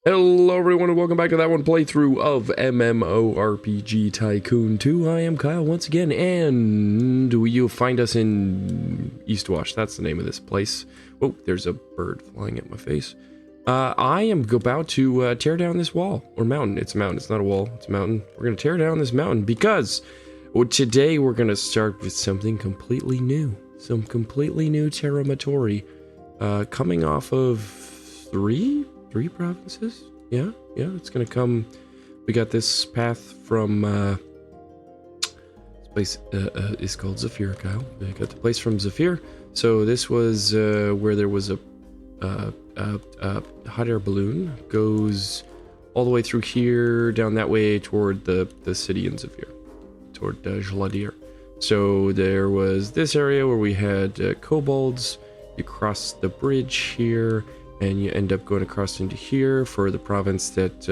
Hello everyone and welcome back to that one playthrough of MMORPG Tycoon 2. I am Kyle once again, and you'll find us in Eastwash. That's the name of this place. Oh, there's a bird flying at my face. I am about to tear down this wall, or mountain. It's a mountain, it's not a wall, it's a mountain. We're going to tear down this mountain because today we're going to start with something completely new. Some completely new Terramatory, coming off of three provinces. Yeah, it's gonna come. We got this path from this place is called Zephyr, Kyle. We got the place from Zephyr. So this was where there was a hot air balloon, goes all the way through here, down that way toward the city in Zephyr, toward Jaladir. So there was this area where we had kobolds. You cross the bridge here, and you end up going across into here for the province that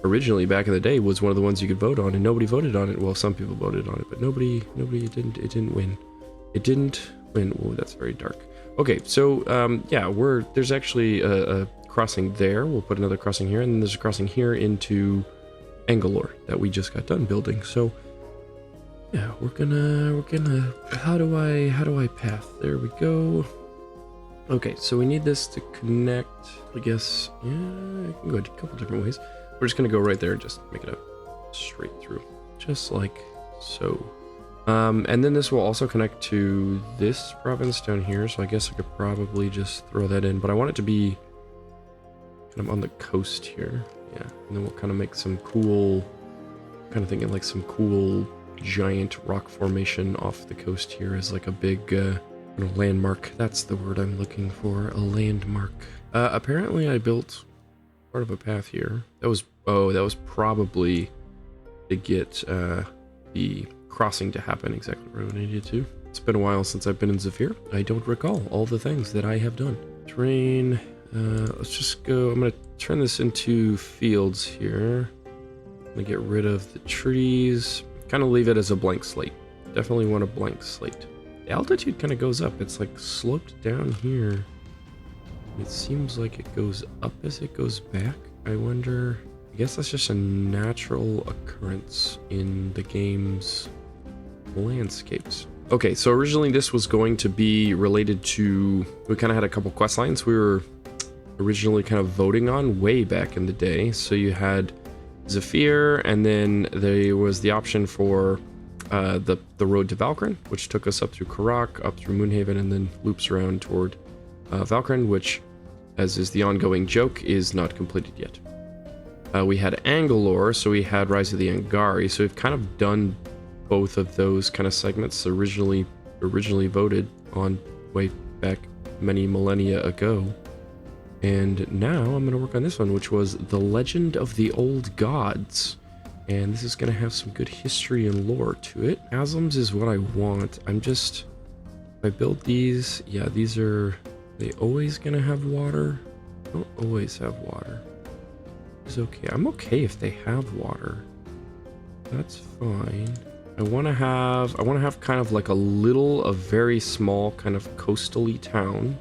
originally back in the day was one of the ones you could vote on, and nobody voted on it. Well, some people voted on it, but nobody it didn't win. It didn't win. Oh, that's very dark. Okay, so yeah, there's actually a crossing there. We'll put another crossing here, and then there's a crossing here into Angalore that we just got done building. So yeah, we're gonna how do I path? There we go. Okay, so we need this to connect, I guess. Yeah, I can go a couple different ways. We're just gonna go right there and just make it a straight through, just like so. And then this will also connect to this province down here, so I guess I could probably just throw that in, but I want it to be kind of on the coast here. Yeah, and then we'll kind of make some cool, kind of thinking like some cool giant rock formation off the coast here as like a big landmark. That's the word I'm looking for, a landmark. Apparently I built part of a path here. That was probably to get the crossing to happen exactly where I needed to. It's been a while since I've been in Zephyr. I don't recall all the things that I have done. Terrain, let's just go, I'm gonna turn this into fields here. I'm gonna get rid of the trees, kind of leave it as a blank slate. Definitely want a blank slate. The altitude kind of goes up. It's like sloped down here. It seems like it goes up as it goes back. I wonder, I guess that's just a natural occurrence in the game's landscapes. Okay, so originally this was going to be related to, we kind of had a couple quest lines we were originally kind of voting on way back in the day. So you had Zephyr, and then there was the option for the road to Valkyrin, which took us up through Karak, up through Moonhaven, and then loops around toward Valkyrin, which, as is the ongoing joke, is not completed yet. We had Angalore, so we had Rise of the Angari, so we've kind of done both of those kind of segments originally voted on way back many millennia ago. And now I'm going to work on this one, which was The Legend of the Old Gods. And this is going to have some good history and lore to it. Chasms is what I want. If I build these, yeah, they always going to have water? They don't always have water. It's okay. I'm okay if they have water. That's fine. I want to have kind of like a very small kind of coastal-y town.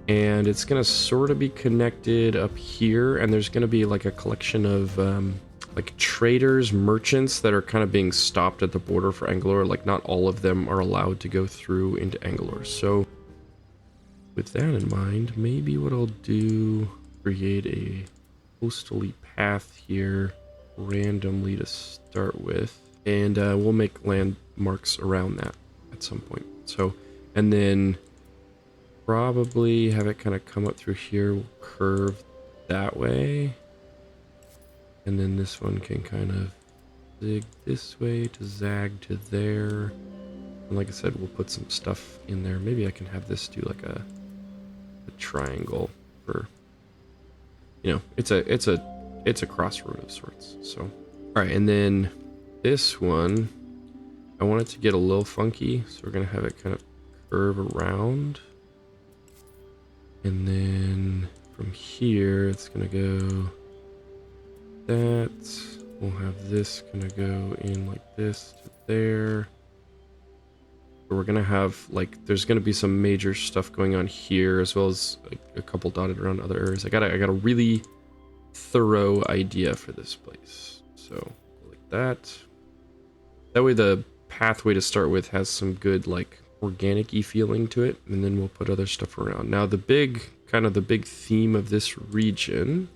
And it's going to sort of be connected up here, and there's going to be like a collection of like traders, merchants that are kind of being stopped at the border for Angalore. Like not all of them are allowed to go through into Angalore. So with that in mind, maybe what I'll do, create a coastal-y path here randomly to start with. And we'll make landmarks around that at some point. So, and then probably have it kind of come up through here, we'll curve that way. And then this one can kind of zig this way to zag to there. And like I said, we'll put some stuff in there. Maybe I can have this do like a triangle for, you know, it's a crossroad of sorts. So, all right, and then this one, I want it to get a little funky, so we're gonna have it kind of curve around. And then from here, it's gonna go that. We'll have this gonna go in like this to there. But we're gonna have like, there's gonna be some major stuff going on here, as well as a couple dotted around other areas. I gotta really thorough idea for this place. So like that. That way the pathway to start with has some good like organic-y feeling to it, and then we'll put other stuff around. Now the big theme of this region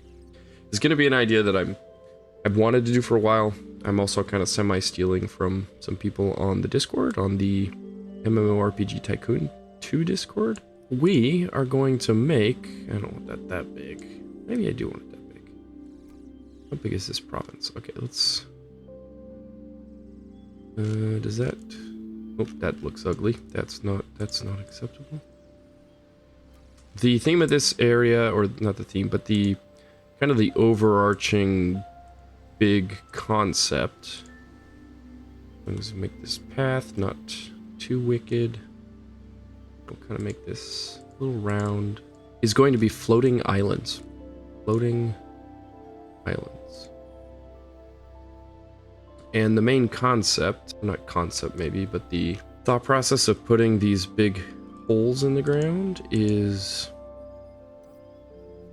is going to be an idea that I've wanted to do for a while. I'm also kind of semi-stealing from some people on the Discord, on the MMORPG Tycoon 2 Discord. We are going to make, I don't want that big. Maybe I do want it that big. How big is this province? Okay, let's, does that, oh, that looks ugly. That's not acceptable. The theme of this area, or not the theme, but the kind of the overarching big concept. I'm going to make this path not too wicked. We'll kind of make this a little round. Is going to be floating islands. Floating islands. And the main concept, not concept maybe, but the thought process of putting these big holes in the ground is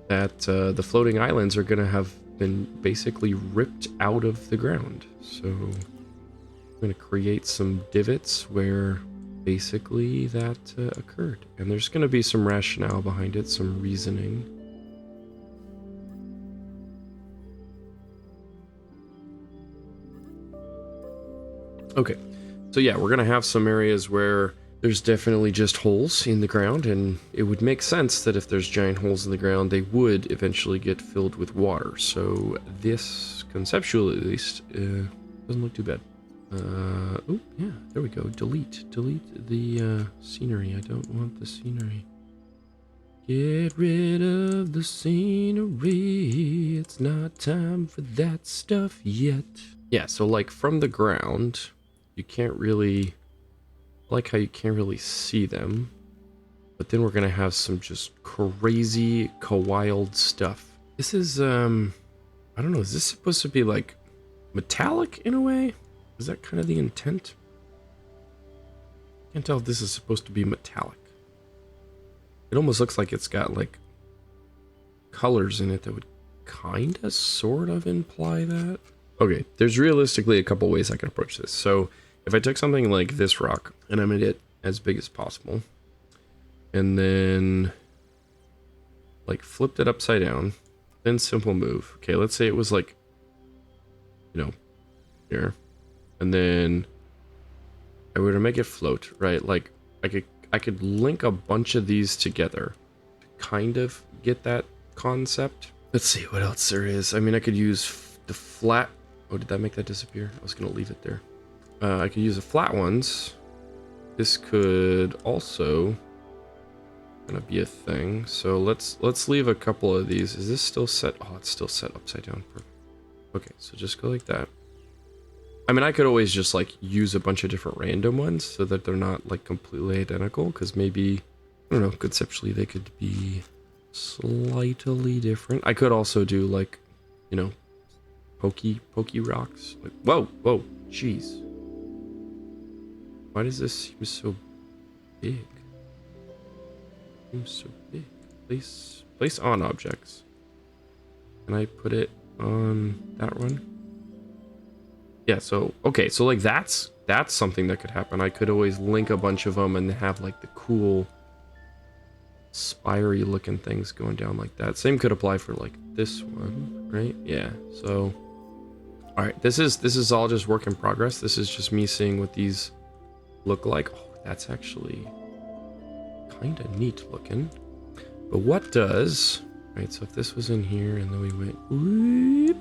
that the floating islands are going to have been basically ripped out of the ground. So I'm going to create some divots where basically that occurred. And there's going to be some rationale behind it, some reasoning. Okay, so yeah, we're going to have some areas where there's definitely just holes in the ground, and it would make sense that if there's giant holes in the ground, they would eventually get filled with water. So this, conceptually at least, doesn't look too bad. Oh, yeah, there we go. Delete the scenery. I don't want the scenery. Get rid of the scenery. It's not time for that stuff yet. Yeah, so like from the ground, you can't really... I like how you can't really see them, but then we're gonna have some just crazy, wild stuff. This is, I don't know, is this supposed to be like metallic in a way? Is that kind of the intent? Can't tell if this is supposed to be metallic. It almost looks like it's got like colors in it that would kind of, sort of imply that. Okay, there's realistically a couple ways I can approach this. So if I took something like this rock, and I made it as big as possible, and then like flipped it upside down, then simple move. Okay, let's say it was like, you know, here, and then I were to make it float, right? Like I could link a bunch of these together to kind of get that concept. Let's see what else there is. I mean, I could use the flat. Oh, did that make that disappear? I was gonna leave it there. I could use the flat ones. This could also gonna be a thing. So let's leave a couple of these. Is this still set? Oh, it's still set upside down. Perfect. Okay, so just go like that. I mean, I could always just like use a bunch of different random ones so that they're not like completely identical, because maybe, I don't know, conceptually they could be slightly different. I could also do like, you know, pokey rocks. Like, whoa, jeez. Why does this seem so big? Seems so big. Place on objects. Can I put it on that one? Yeah, so okay, so like that's something that could happen. I could always link a bunch of them and have like the cool spiry looking things going down like that. Same could apply for like this one, right? Yeah. So all right, this is all just work in progress. This is just me seeing what these look like. Oh, that's actually kind of neat looking. But what does, right, so if this was in here and then we went, whoop,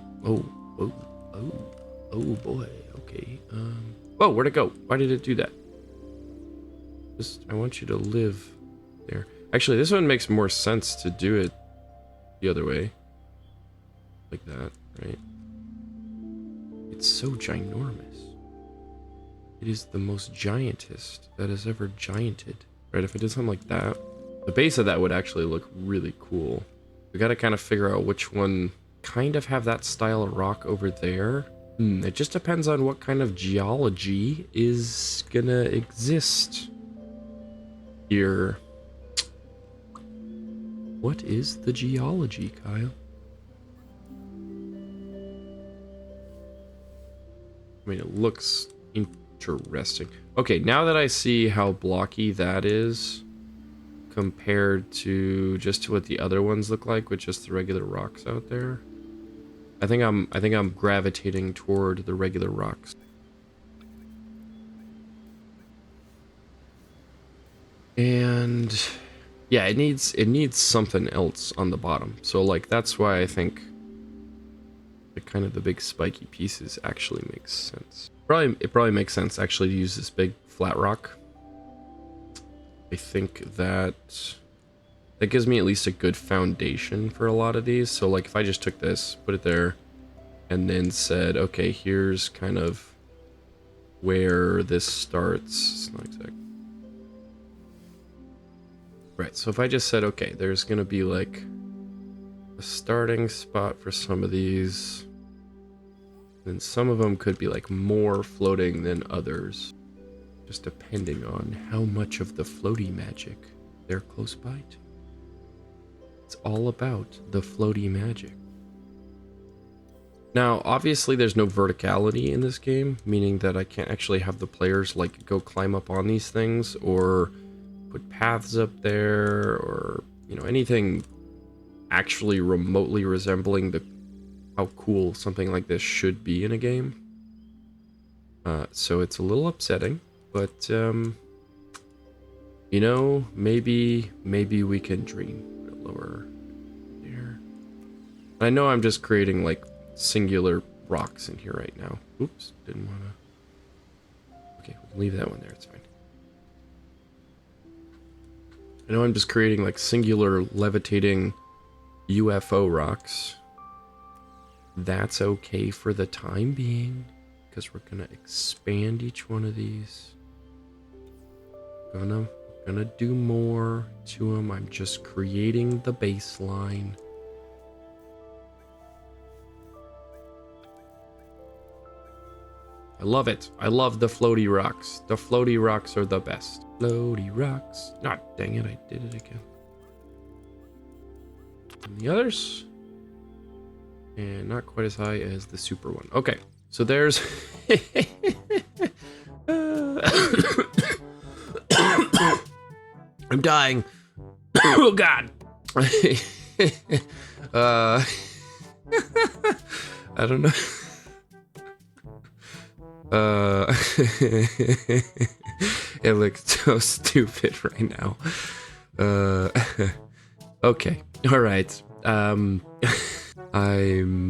oh boy, okay. Whoa, where'd it go? Why did it do that? Just, I want you to live there. Actually, this one makes more sense to do it the other way. Like that, right? It's so ginormous. It is the most giantest that has ever gianted. Right, if I did something like that, the base of that would actually look really cool. We gotta kind of figure out which one kind of have that style of rock over there. It just depends on what kind of geology is gonna exist here. What is the geology, Kyle? I mean, it looks interesting. Okay, now that I see how blocky that is compared to just what the other ones look like with just the regular rocks out there, I think I'm gravitating toward the regular rocks. And yeah, it needs something else on the bottom. So like that's why I think the kind of the big spiky pieces actually makes sense. It probably makes sense actually to use this big flat rock. I think that gives me at least a good foundation for a lot of these. So like if I just took this, put it there, and then said, okay, here's kind of where this starts. It's not exact. Right, so if I just said, okay, there's gonna be like a starting spot for some of these, and some of them could be like more floating than others, just depending on how much of the floaty magic they're close by to. It's all about the floaty magic. Now, obviously there's no verticality in this game, meaning that I can't actually have the players like go climb up on these things or put paths up there or, you know, anything actually remotely resembling how cool something like this should be in a game. So it's a little upsetting, but you know, maybe we can dream a bit lower there. I know I'm just creating like singular rocks in here right now. Oops, didn't want to. Okay, we can leave that one there, it's fine. I know I'm just creating like singular levitating UFO rocks. That's okay for the time being, because we're gonna expand each one of these. Gonna do more to them. I'm just creating the baseline. I love it. I love the floaty rocks. The floaty rocks are the best. Floaty rocks. Ah, dang it, I did it again. And the others. And not quite as high as the super one. Okay, so there's... I'm dying. Oh, God. I don't know. It looks so stupid right now. Okay, all right. I'm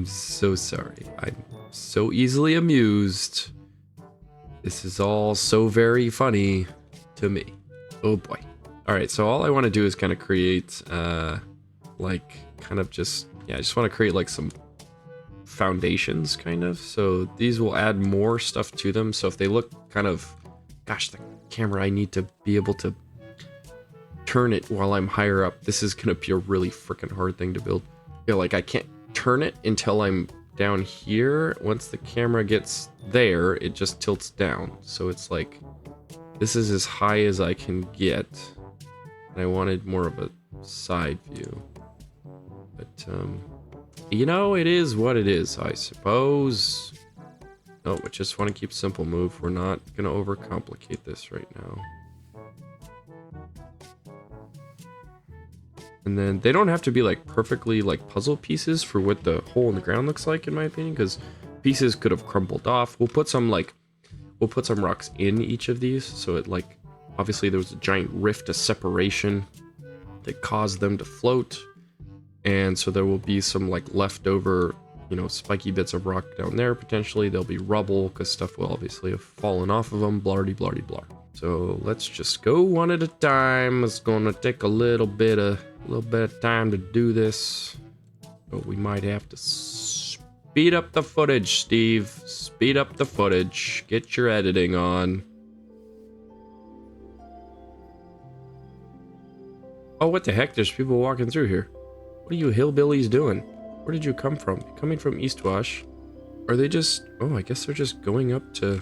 so sorry. I'm so easily amused. This is all so very funny to me. Oh boy. All right, so all I want to do is kind of create, like, kind of just, yeah, I just want to create like some foundations kind of. So these will add more stuff to them. So if they look kind of, gosh, the camera, I need to be able to turn it while I'm higher up. This is gonna be a really freaking hard thing to build. I feel like I can't turn it until I'm down here. Once the camera gets there, it just tilts down. So it's like, this is as high as I can get. And I wanted more of a side view. But, you know, it is what it is, I suppose. No, we just want to keep simple move. We're not going to overcomplicate this right now. And then they don't have to be like perfectly like puzzle pieces for what the hole in the ground looks like, in my opinion, because pieces could have crumbled off. We'll put some rocks in each of these, so it like, obviously there was a giant rift, a separation that caused them to float. And so there will be some like leftover, you know, spiky bits of rock down there. Potentially there'll be rubble because stuff will obviously have fallen off of them. Blardy blardy blah. So let's just go one at a time. It's gonna take a little bit of time to do this, but we might have to speed up the footage, Steve. Speed up the footage. Get your editing on. Oh, what the heck? There's people walking through here. What are you hillbillies doing? Where did you come from? Coming from Eastwash? Are they just... Oh, I guess they're just going up to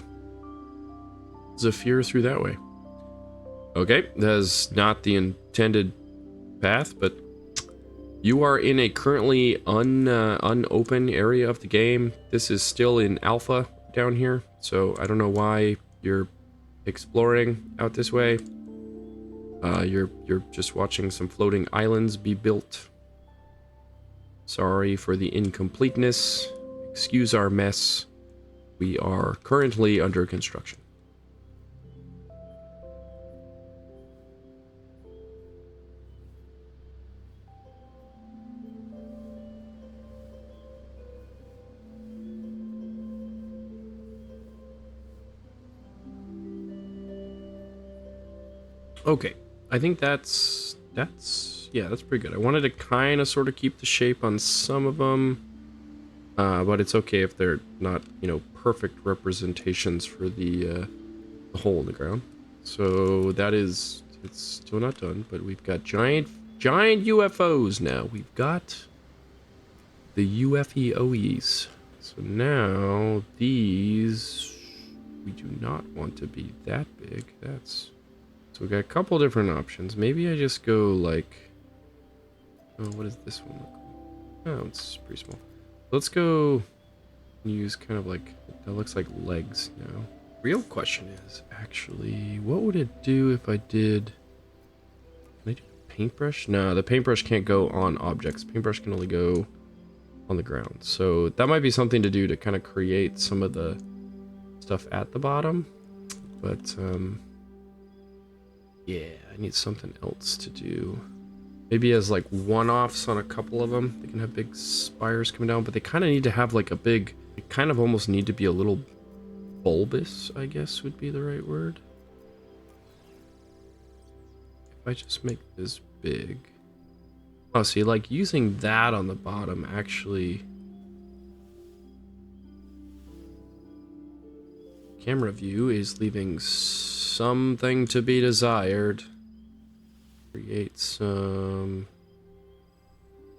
Zephyr through that way. Okay, that's not the intended path, but you are in a currently unopened area of the game. This is still in alpha. down here, so I don't know why you're exploring out this way. You're just watching some floating islands be built. Sorry for the incompleteness. Excuse our mess. We are currently under construction. Okay, I think that's pretty good. I wanted to kind of sort of keep the shape on some of them, but it's okay if they're not, you know, perfect representations for the hole in the ground. So that is, it's still not done, but we've got giant UFOs now. We've got the UFOs. So now these, we do not want to be that big. That's, so we got a couple different options. Maybe I just go like, oh, what does this one look like? Oh, it's pretty small. Let's go use kind of like, that looks like legs now. Real question is actually, what would it do if I did, can I do a paintbrush? No, the paintbrush can't go on objects. Paintbrush can only go on the ground. So that might be something to do to kind of create some of the stuff at the bottom. But, yeah, I need something else to do. Maybe as like one-offs on a couple of them. They can have big spires coming down, but they kind of need to have like a big, they kind of almost need to be a little bulbous, I guess would be the right word. If I just make this big. Oh, see, like using that on the bottom actually. Camera view is leaving something to be desired. Create some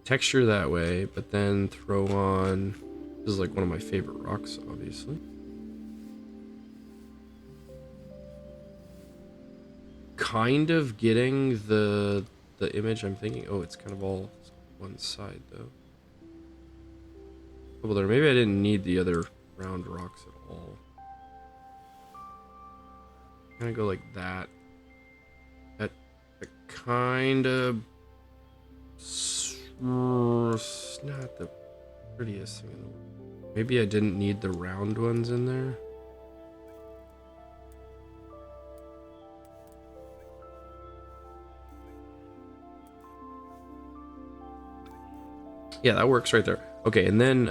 texture that way, but then throw on, this is like one of my favorite rocks, obviously. Kind of getting the image I'm thinking. Oh, it's kind of all one side though. Well, there, maybe I didn't need the other round rocks at all. Kind of go like that. That kind of not the prettiest thing in the world. Maybe I didn't need the round ones in there. Yeah, that works right there. Okay, and then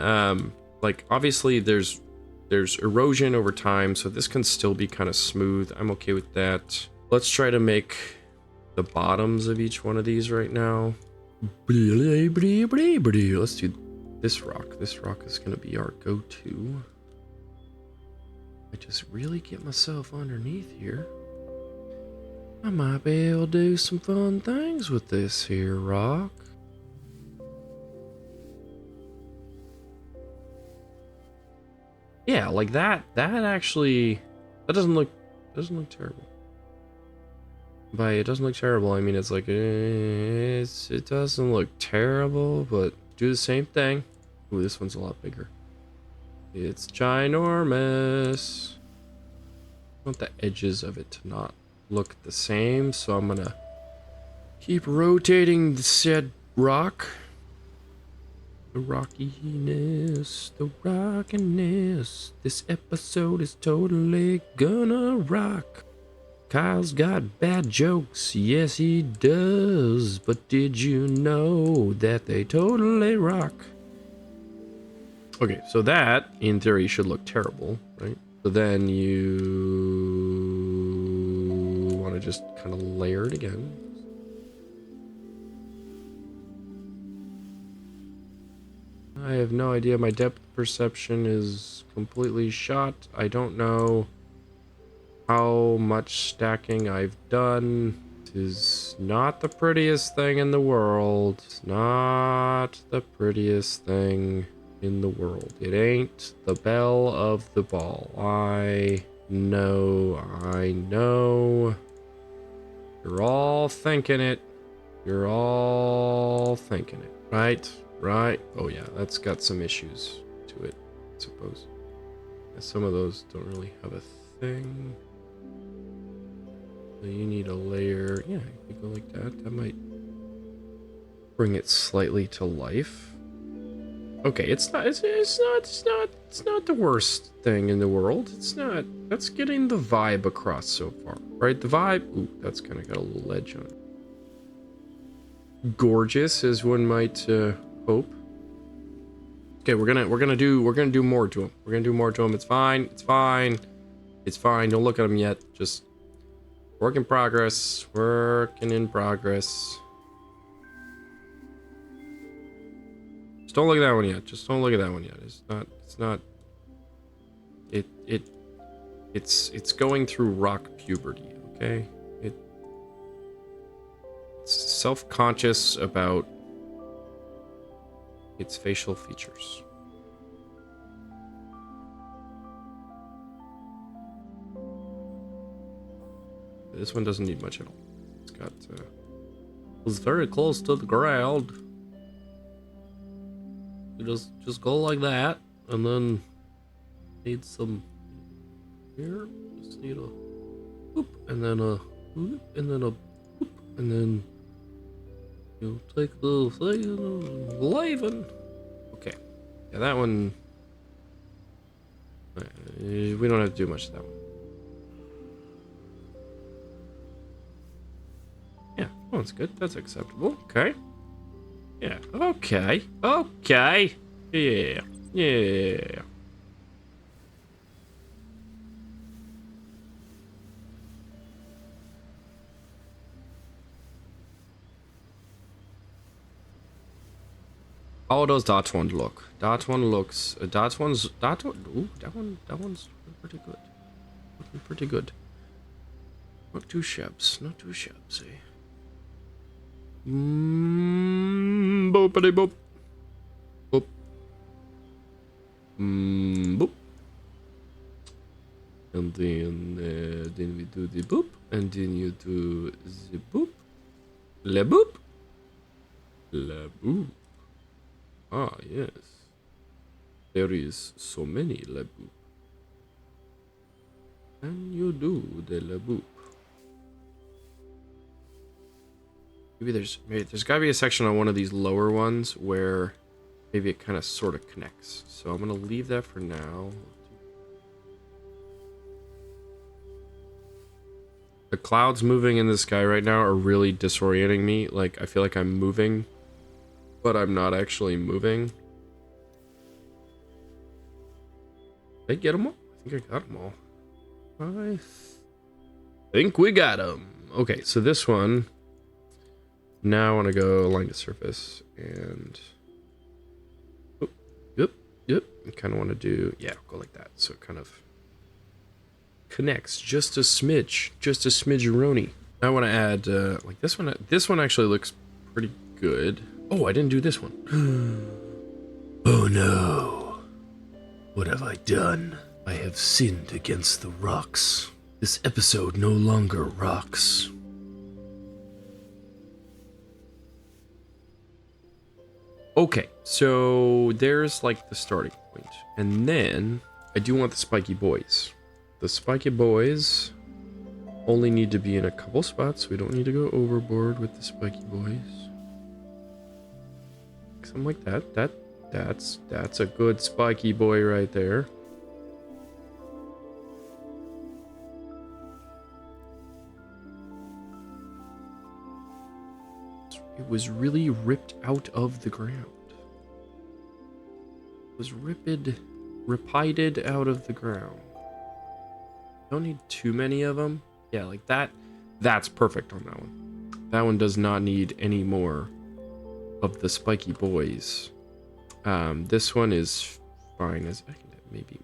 like obviously there's erosion over time, so this can still be kind of smooth. I'm okay with that. Let's try to make the bottoms of each one of these right now. Let's do this rock. This rock is gonna be our go-to. I just really get myself underneath here. I might be able to do some fun things with this here rock. Yeah, like that actually, that doesn't look terrible. By it doesn't look terrible, I mean it's like it doesn't look terrible, but do the same thing. Ooh, this one's a lot bigger. It's ginormous. I want the edges of it to not look the same, so I'm gonna keep rotating the said rock. The rockiness, the rockiness. This episode is totally gonna rock. Kyle's got bad jokes, yes he does. But did you know that they totally rock? Okay, so that, in theory, should look terrible, right? So then you want to just kind of layer it again. I have no idea. My depth perception is completely shot. I don't know how much stacking I've done. It is not the prettiest thing in the world. It's not the prettiest thing in the world. It ain't the belle of the ball. I know. You're all thinking it. You're all thinking it, right? Right. Oh yeah, that's got some issues to it, I suppose. Some of those don't really have a thing. So you need a layer. Yeah, if you go like that, that might bring it slightly to life. Okay, it's not the worst thing in the world. It's not. That's getting the vibe across so far, right? The vibe. Ooh, that's kind of got a little ledge on it. Gorgeous, as one might hope. Okay, we're gonna do more to him. We're gonna do more to him. It's fine. It's fine. It's fine. Don't look at him yet. Just work in progress. Working in progress. Just don't look at that one yet. Just don't look at that one yet. It's not. It's going through rock puberty. Okay. It's self-conscious about its facial features. This one doesn't need much at all. It's got it's very close to the ground. You just go like that, and then need some here. Just need a whoop, and then a whoop, and then a whoop, and then you take the thing and leaving. Okay, yeah, that one. We don't have to do much to that one. Yeah, that one's good. That's acceptable. Okay. Yeah. Okay. Okay. Yeah. Yeah. How those dot one look? Dot one looks. Dot one's. Dot one. Ooh, that one's pretty good. Looking pretty good. Not too shabs. Not too shabs, eh? Boopity boop. Boop. Boop. And then we do the boop, and then you do the boop. La boop. La boop. Ah, yes. There is so many la boop. And you do the la boop. Maybe there's gotta be a section on one of these lower ones where maybe it kind of sort of connects. So I'm gonna leave that for now. The clouds moving in the sky right now are really disorienting me. Like, I feel like I'm moving, but I'm not actually moving. Did I get them all? I think I got them all. I think we got them. Okay, so this one. Now I want to go line to surface and. Oh, yep. I kind of want to do. Yeah, go like that. So it kind of connects just a smidge. Just a smidgeroni. I want to add like this one. This one actually looks pretty good. Oh, I didn't do this one. Oh no. What have I done? I have sinned against the rocks. This episode no longer rocks. Okay, so there's like the starting point. And then I do want the spiky boys. The spiky boys only need to be in a couple spots. We don't need to go overboard with the spiky boys. Something like that. That's a good spiky boy right there. It was really ripped out of the ground. It was ripided out of the ground. Don't need too many of them. Yeah, like that. That's perfect on that one. That one does not need any more of the spiky boys. This one is fine as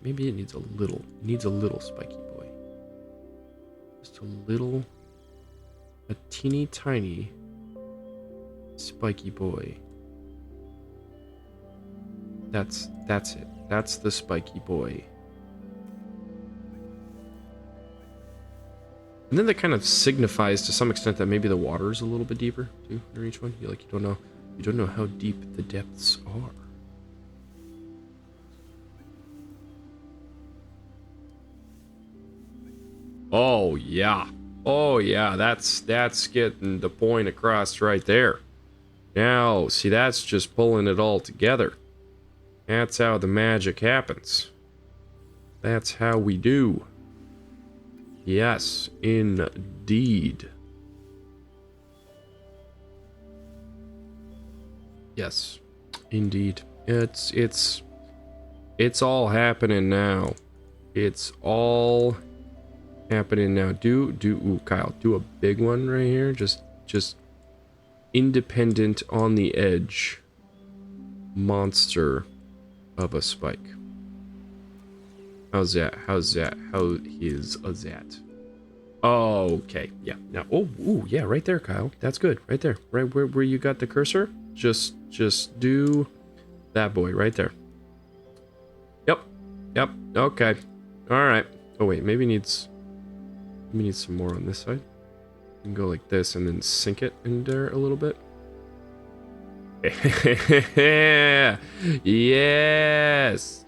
maybe it needs a little. It needs a little spiky boy. Just a teeny tiny spiky boy. That's it. That's the spiky boy. And then that kind of signifies to some extent that maybe the water is a little bit deeper too in each one. You don't know how deep the depths are. Oh, yeah. Oh, yeah, that's getting the point across right there. Now, see, that's just pulling it all together. That's how the magic happens. That's how we do. Yes, indeed. Yes, indeed. It's all happening now. It's all happening now. Ooh, Kyle, do a big one right here. Just independent on the edge monster of a spike. How's that? How is that? Oh, okay. Yeah. Now, ooh, yeah, right there, Kyle. That's good. Right there. Right where you got the cursor. Just do that boy right there. Yep. Okay. All right. Oh wait, maybe needs some more on this side. You can go like this and then sink it in there a little bit. Yes.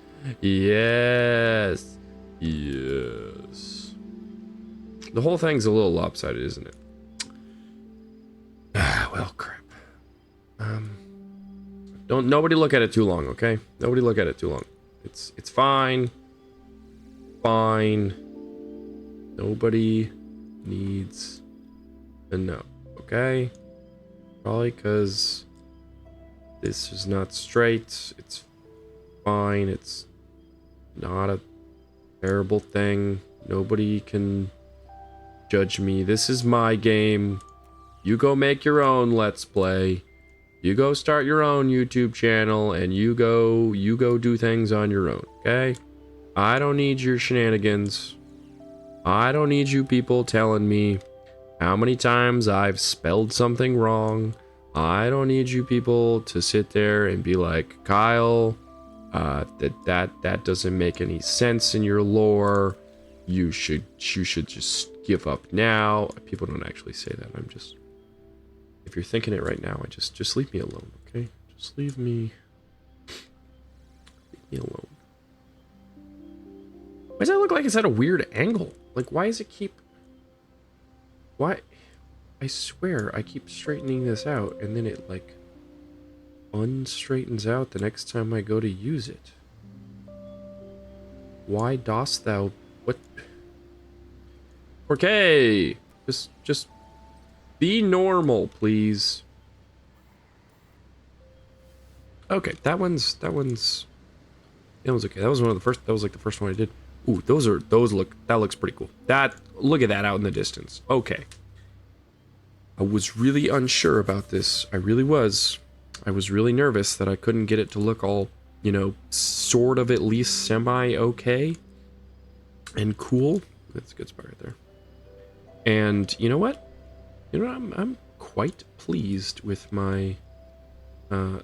The whole thing's a little lopsided, isn't it? Well, crap. Nobody look at it too long, okay? Nobody look at it too long. It's fine. Fine. Nobody needs to know, okay? Probably because this is not straight. It's fine. It's not a terrible thing. Nobody can judge me. This is my game. You go make your own Let's Play. You go start your own YouTube channel, and you go do things on your own, okay? I don't need your shenanigans. I don't need you people telling me how many times I've spelled something wrong. I don't need you people to sit there and be like, Kyle, that doesn't make any sense in your lore. You should just give up now. People don't actually say that. I'm just, if you're thinking it right now, just leave me alone, okay? Just leave me alone. Why does that look like it's at a weird angle? Like, why does it keep... Why? I swear, I keep straightening this out, and then it, like, unstraightens out the next time I go to use it. Why dost thou... What? Okay! Just be normal, please. Okay, that one's okay. That was one of the first, that was like the first one I did. Ooh, that looks pretty cool. Look at that out in the distance. Okay. I was really unsure about this. I really was. I was really nervous that I couldn't get it to look all, you know, sort of at least semi-okay and cool. That's a good spot right there. And you know what? I'm quite pleased with my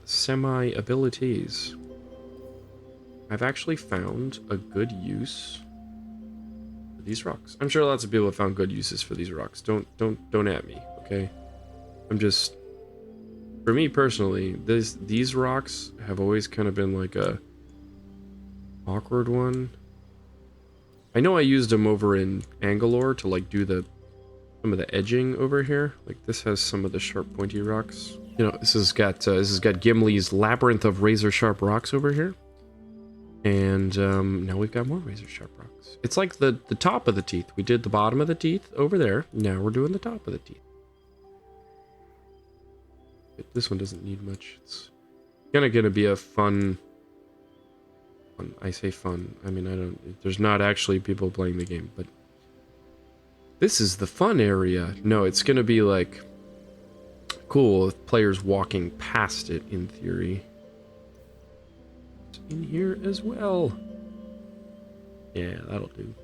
semi-abilities. I've actually found a good use for these rocks. I'm sure lots of people have found good uses for these rocks. Don't at me, okay? I'm just, for me personally, these rocks have always kind of been like a awkward one. I know I used them over in Angalore to like do some of the edging over here. Like this has some of the sharp pointy rocks. You know, this has got Gimli's labyrinth of razor sharp rocks over here. And now we've got more razor sharp rocks. It's like the top of the teeth. We did the bottom of the teeth over there. Now we're doing the top of the teeth. This one doesn't need much. It's gonna be a fun. I say fun. I mean, there's not actually people playing the game, but this is the fun area. No, it's gonna be like cool with players walking past it in theory. In here as well. Yeah, that'll do.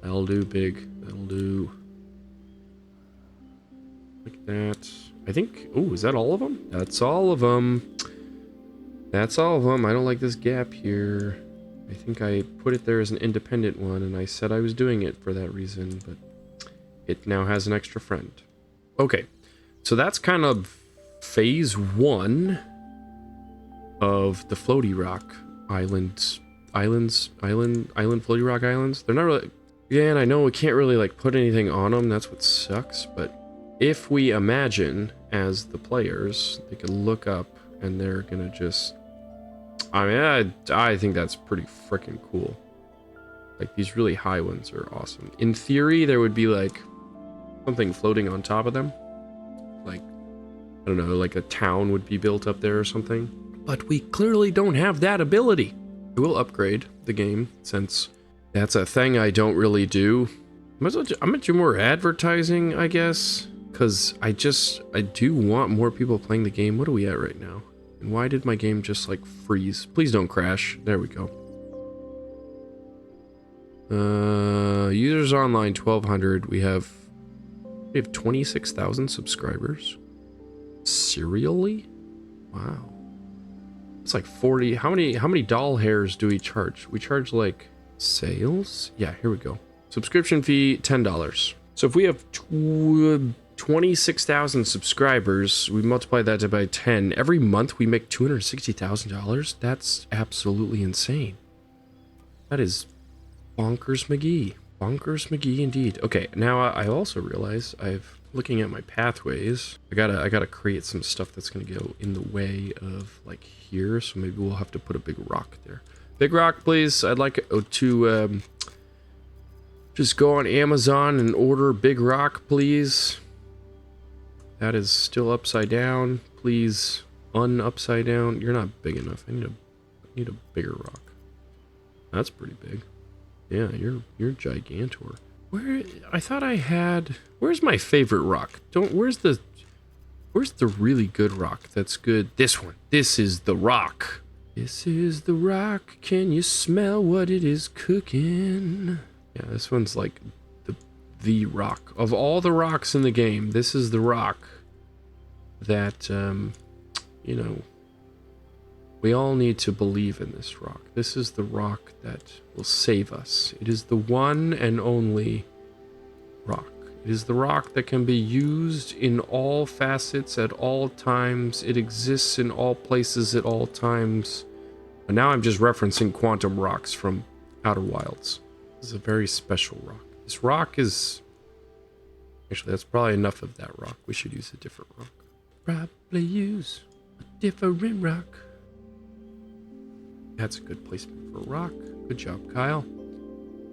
That'll do, big. That'll do. Like that. I think... Oh, is that all of them? That's all of them. That's all of them. I don't like this gap here. I think I put it there as an independent one, and I said I was doing it for that reason, but it now has an extra friend. Okay, so that's kind of phase 1 of the floaty rock island floaty rock islands. They're not really, Yeah, and I know we can't really like put anything on them. That's what sucks. But if we imagine as the players, they can look up and they're gonna just. I mean, I think that's pretty freaking cool. Like these really high ones are awesome. In theory, there would be like something floating on top of them. Like, I don't know, like a town would be built up there or something. But we clearly don't have that ability. We will upgrade the game since that's a thing I don't really do. I'm gonna do more advertising, I guess. Because I do want more people playing the game. What are we at right now? And why did my game just like freeze? Please don't crash. There we go. Users online 1200. We have 26,000 subscribers. Serially? Wow. It's like 40. How many doll hairs do we charge? We charge like sales? Yeah, here we go. Subscription fee $10. So if we have 26,000 subscribers, we multiply that by 10. Every month we make $260,000. That's absolutely insane. That is bonkers McGee. Bonkers McGee indeed. Okay, now I also realize looking at my pathways, I gotta create some stuff that's gonna go in the way of like here, so maybe we'll have to put a big rock there. Big rock, please. I'd like to just go on Amazon and order big rock, please. That is still upside down. Please upside down. You're not big enough. I need a bigger rock. That's pretty big. Yeah, you're gigantor. Where I thought I had. Where's my favorite rock? Where's the really good rock that's good? This one. This is the rock. This is the rock. Can you smell what it is cooking? Yeah, this one's like the rock. Of all the rocks in the game, this is the rock that you know, we all need to believe in this rock. This is the rock that will save us. It is the one and only rock. It is the rock that can be used in all facets at all times. It exists in all places at all times. But now I'm just referencing quantum rocks from Outer Wilds. This is a very special rock. This rock is... Actually, that's probably enough of that rock. We should use a different rock. Probably use a different rock. That's a good placement for a rock. Good job, Kyle.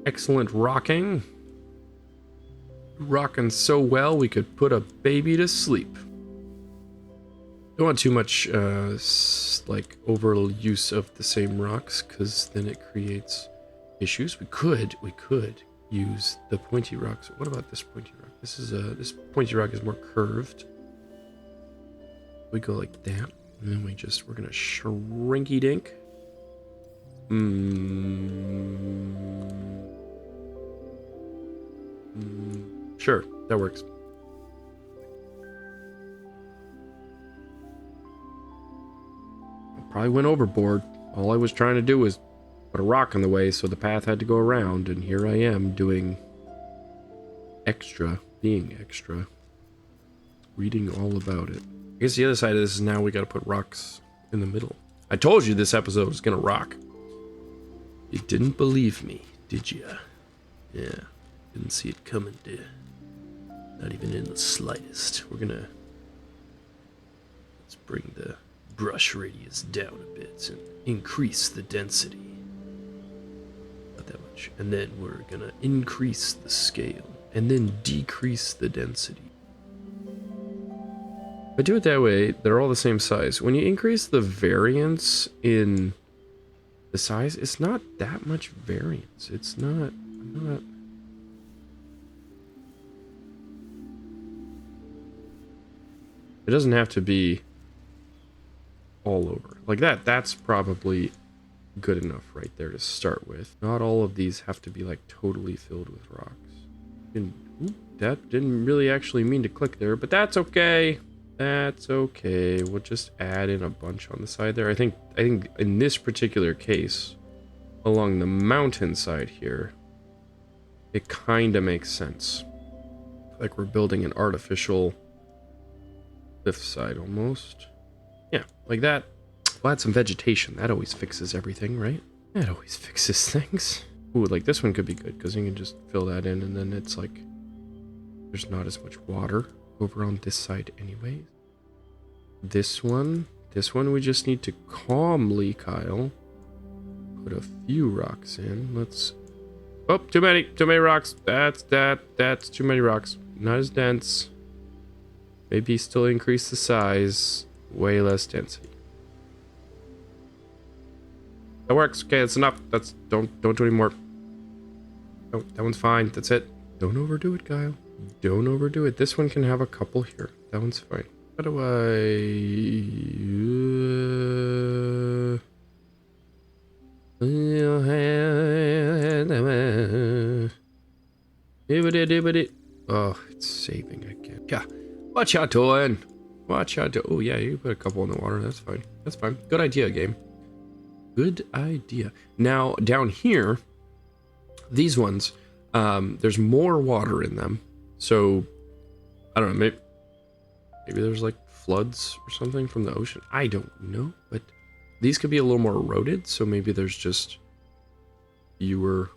Excellent rocking. Rocking so well we could put a baby to sleep. Don't want too much like overuse of the same rocks, because then it creates issues. We could use the pointy rocks. What about this pointy rock? This pointy rock is more curved. We go like that, and then we're gonna shrinky dink. Sure, that works. I probably went overboard. All I was trying to do was put a rock in the way, so the path had to go around, and here I am doing being extra, reading all about it. I guess the other side of this is now we gotta put rocks in the middle. I told you this episode was gonna rock. You didn't believe me, did ya? Yeah, didn't see it coming, did ya? Not even in the slightest. Let's bring the brush radius down a bit and increase the density. Not that much. And then we're gonna increase the scale and then decrease the density. If I do it that way, they're all the same size. When you increase the variance in the size, it's not that much variance. It's not. It doesn't have to be all over. Like that, that's probably good enough right there to start with. Not all of these have to be like totally filled with rocks. That didn't really actually mean to click there, but that's okay. That's okay. We'll just add in a bunch on the side there. I think in this particular case, along the mountainside here, it kind of makes sense. Like we're building an artificial cliffside almost. Yeah, like that. We'll add some vegetation. That always fixes everything, right? That always fixes things. Ooh, like this one could be good because you can just fill that in and then it's like there's not as much water over on this side anyways. This one we just need to calmly, Kyle, put a few rocks in. Let's... Oh, too many rocks. That's too many rocks. Not as dense. Maybe still increase the size. Way less density. That works. Okay, that's enough. That's don't do any more. Oh, that one's fine. That's it. Don't overdo it, Kyle. Don't overdo it. This one can have a couple here. That one's fine. How do Oh, it's saving again. Yeah. Watch out, doing. Watch out. Oh, yeah, you put a couple in the water. That's fine. That's fine. Good idea, game. Good idea. Now, down here, these ones, there's more water in them. So, I don't know, maybe there's like floods or something from the ocean. I don't know, but these could be a little more eroded. So maybe there's just fewer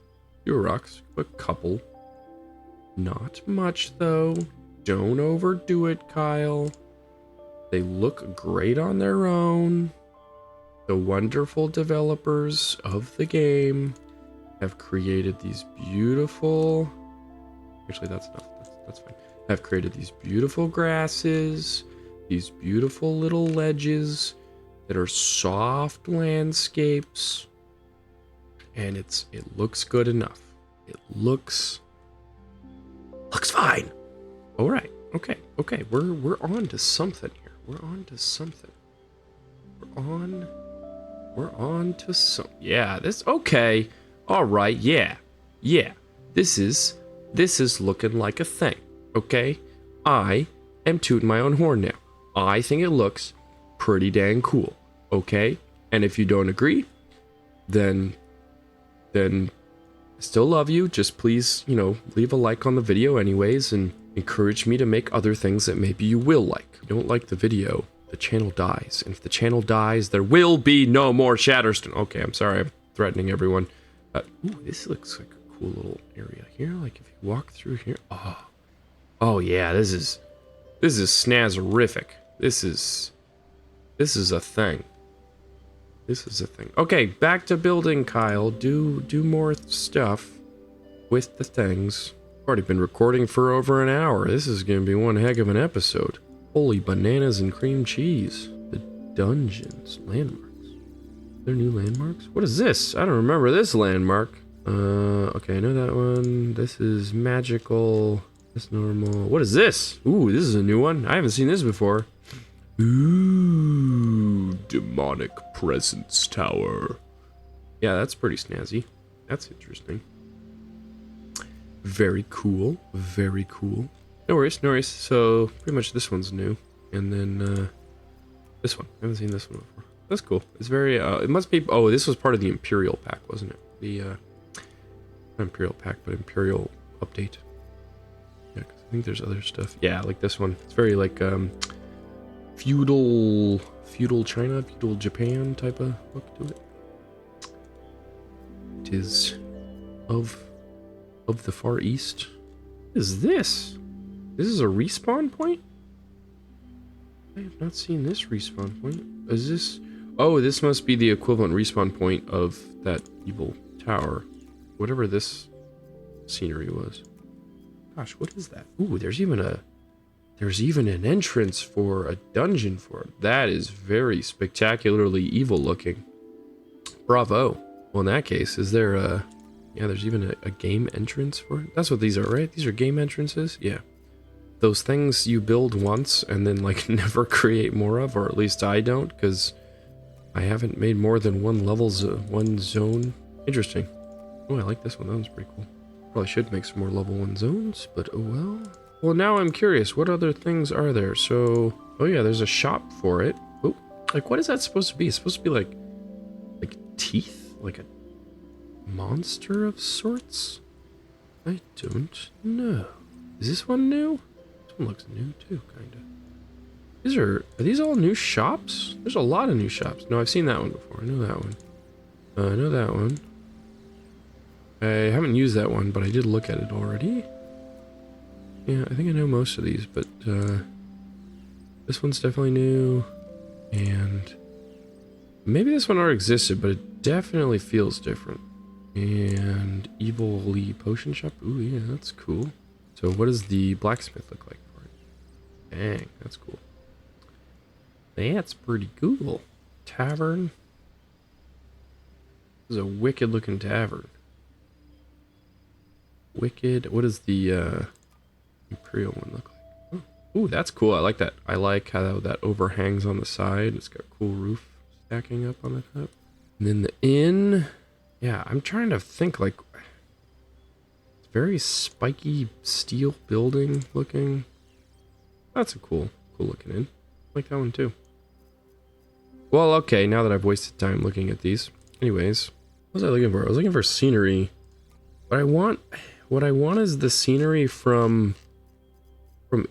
rocks. A couple. Not much, though. Don't overdo it, Kyle. They look great on their own. The wonderful developers of the game have created these beautiful... Actually, that's enough. That's fine. Have created these beautiful grasses, these beautiful little ledges that are soft landscapes, and it looks good enough. It looks fine. All right. Okay. We're on to something here. We're on to something. We're on to some. Yeah. This. Okay. All right. Yeah. This is looking like a thing. Okay. I am tooting my own horn now. I think it looks pretty dang cool. Okay. And if you don't agree, then I still love you. Just please, leave a like on the video anyways and encourage me to make other things that maybe you will like. If you don't like the video, the channel dies. And if the channel dies, there will be no more Shatterstone. Okay, I'm sorry. I'm threatening everyone. Ooh, this looks like a cool little area here. Like if you walk through here. Oh yeah, this is snazerific. This is a thing. This is a thing. Okay, back to building, Kyle. Do more stuff with the things. I've already been recording for over an hour. This is going to be one heck of an episode. Holy bananas and cream cheese. The dungeons. Landmarks. Are there new landmarks? What is this? I don't remember this landmark. Okay, I know that one. This is magical. This normal. What is this? Ooh, this is a new one. I haven't seen this before. Ooh, demonic presence tower. Yeah, that's pretty snazzy. That's interesting. Very cool. Very cool. No worries, no worries. So, pretty much this one's new. And then, this one. I haven't seen this one before. That's cool. It's very, it must be, oh, this was part of the Imperial pack, wasn't it? The, not Imperial pack, but Imperial update. Yeah, because I think there's other stuff. Yeah, like this one. It's very, like, feudal China, feudal Japan type of look to it. It is of the Far East. What is this? This is a respawn point? I have not seen this respawn point. Is this... Oh, this must be the equivalent respawn point of that evil tower. Whatever this scenery was. Gosh, what is that? Ooh, there's even an entrance for a dungeon for it. That is very spectacularly evil looking. Bravo. Well, in that case, is there a... Yeah, there's even a game entrance for it. That's what these are, right? These are game entrances? Yeah. Those things you build once and then, like, never create more of, or at least I don't, because I haven't made more than one zone. Interesting. Oh, I like this one. That one's pretty cool. Probably should make some more level 1 zones, but oh well. Well, now I'm curious. What other things are there? So, oh yeah, there's a shop for it. Oh, like, what is that supposed to be? It's supposed to be like teeth? Like a monster of sorts? I don't know. Is this one new? This one looks new too, kind of. Are these all new shops? There's a lot of new shops. No, I've seen that one before. I know that one. I know that one. I haven't used that one, but I did look at it already. Yeah, I think I know most of these, but this one's definitely new. And maybe this one already existed, but it definitely feels different. And Evil Lee Potion Shop. Ooh, yeah, that's cool. So what does the blacksmith look like for it? Dang, that's cool. That's pretty cool. Tavern. This is a wicked looking tavern. Wicked. What does the Imperial one look like? Oh, ooh, that's cool. I like that. I like how that overhangs on the side. It's got a cool roof stacking up on the top. And then the inn. Yeah, I'm trying to think, like, it's very spiky steel building looking. That's a cool looking inn. I like that one too. Well, okay, now that I've wasted time looking at these. Anyways, what was I looking for? I was looking for scenery. What I want is the scenery from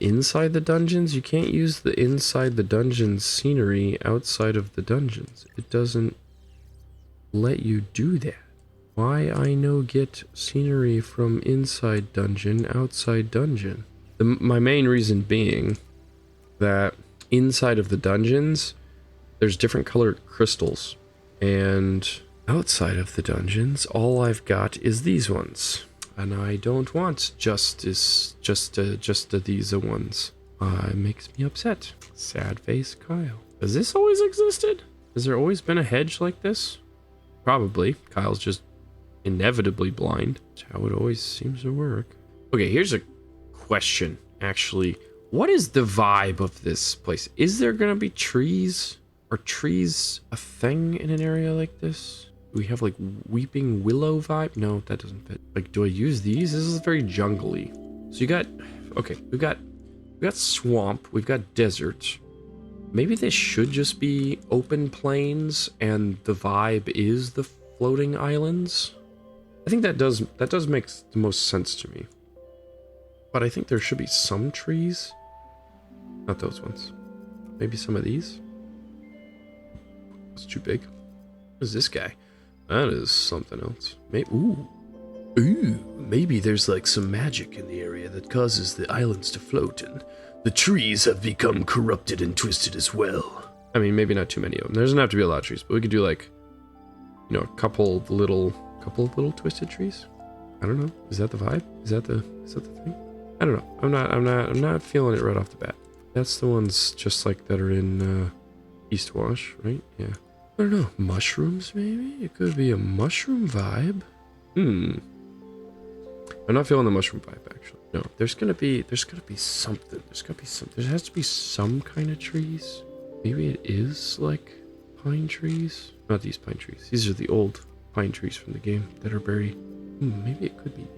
inside the dungeons. You can't use the inside the dungeons scenery outside of the dungeons. It doesn't let you do that. Why I no get scenery from inside dungeon, outside dungeon? My main reason being that inside of the dungeons, there's different colored crystals, and outside of the dungeons, all I've got is these ones, and I don't want just these ones. It makes me upset. Sad face Kyle. Has this always existed? Has there always been a hedge like this? Probably. Kyle's just inevitably blind. That's how it always seems to work. Okay, here's a question, actually. What is the vibe of this place? Is there gonna be trees? Are trees a thing in an area like this? Do we have like weeping willow vibe? No, that doesn't fit. Like, do I use these? This is very jungly. So you got, okay, we've got swamp, we've got desert. Maybe this should just be open plains and the vibe is the floating islands. I think that does make the most sense to me. But I think there should be some trees. Not those ones. Maybe some of these. It's too big. What is this guy? That is something else. Maybe, ooh, maybe there's like some magic in the area that causes the islands to float, and the trees have become corrupted and twisted as well. I mean, maybe not too many of them. There doesn't have to be a lot of trees, but we could do like, you know, a couple of little twisted trees. I don't know. Is that the vibe? Is that the thing? I don't know. I'm not feeling it right off the bat. That's the ones just like that are in Eastwash, right? Yeah. I don't know. Mushrooms, maybe? It could be a mushroom vibe. I'm not feeling the mushroom vibe, actually. No, there's gonna be something. There has to be some kind of trees. Maybe it is like pine trees. Not these pine trees. These are the old pine trees from the game that are buried. Maybe it could be.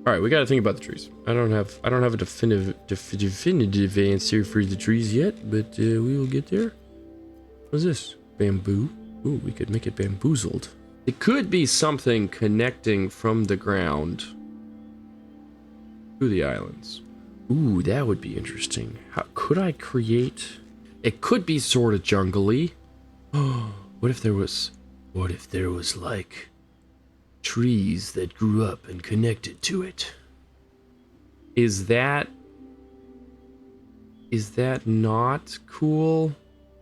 All right, we got to think about the trees. I don't have a definitive answer for the trees yet, but we will get there. What's this? Bamboo. Ooh, we could make it bamboozled. It could be something connecting from the ground to the islands. Ooh, that would be interesting. How could I create? It could be sort of jungly. Oh, what if there was like trees that grew up and connected to it? Is that not cool?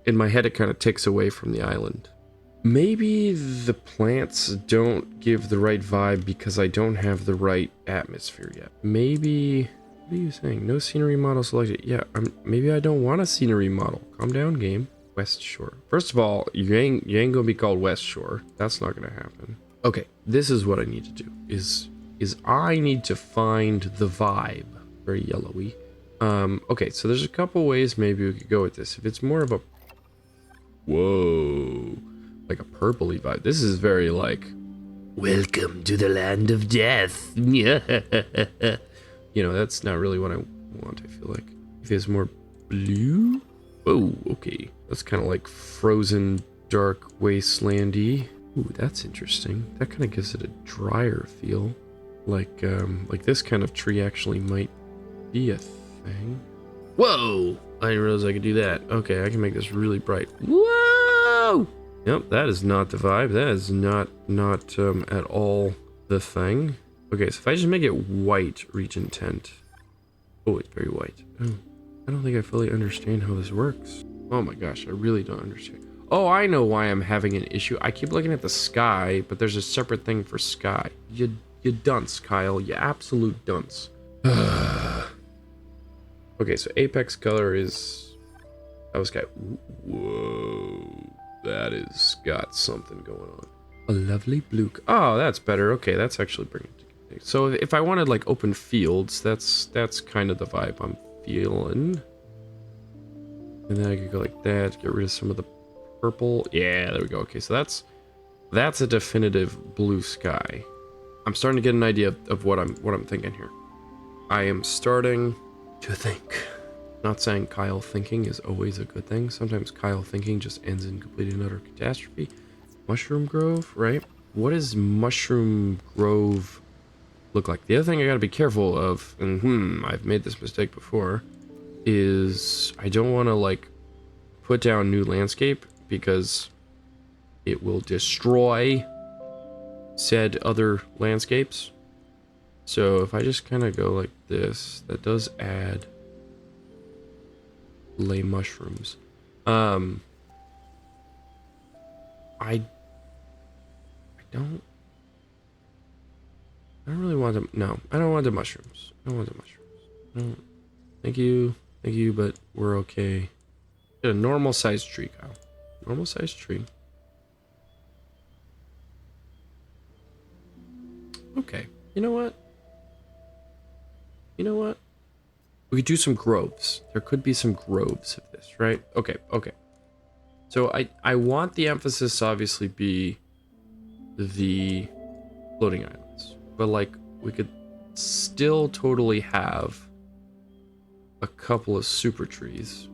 In my head, it kind of takes away from the island. Maybe the plants don't give the right vibe because I don't have the right atmosphere yet. Maybe, what are you saying? No scenery model selected. Yeah, maybe I don't want a scenery model. Calm down, game. West Shore. First of all, you ain't gonna be called West Shore. That's not gonna happen. Okay, this is what I need to do. Is I need to find the vibe. Very yellowy. Okay, so there's a couple ways maybe we could go with this. If it's more of a, whoa, like a purpley vibe. This is very like, welcome to the land of death. You know, that's not really what I want, I feel like. If it's more blue, oh, okay. That's kind of like frozen, dark, wastelandy. Ooh, that's interesting. That kind of gives it a drier feel. Like this kind of tree actually might be a thing. Whoa! I didn't realize I could do that. Okay, I can make this really bright. Whoa! Yep, that is not the vibe. That is not at all the thing. Okay, so if I just make it white, region tent. Oh, it's very white. Oh, I don't think I fully understand how this works. Oh my gosh, I really don't understand. Oh, I know why I'm having an issue. I keep looking at the sky, but there's a separate thing for sky. You dunce, Kyle. You absolute dunce. Okay, so apex color is... Oh, sky. Whoa. That is got something going on. A lovely blue... Oh, that's better. Okay, that's actually bringing it together. So if I wanted like open fields, that's kind of the vibe I'm feeling. And then I could go like that, get rid of some of the purple. Yeah, there we go. Okay, so that's a definitive blue sky. I'm starting to get an idea of what I'm thinking here. I am starting to think. Not saying Kyle thinking is always a good thing. Sometimes Kyle thinking just ends in complete and utter catastrophe. Mushroom Grove, right? What does Mushroom Grove look like? The other thing I gotta be careful of, and I've made this mistake before, is I don't want to like put down new landscape because it will destroy said other landscapes. So if I just kind of go like this, that does add lay mushrooms. I don't really want them. No, I don't want the mushrooms. I don't want the mushrooms. No. Thank you, but we're okay. Get a normal sized tree, Kyle. Normal sized tree. Okay. You know what? We could do some groves. There could be some groves of this, right? Okay. So I want the emphasis to obviously be the floating islands. But like we could still totally have a couple of super trees.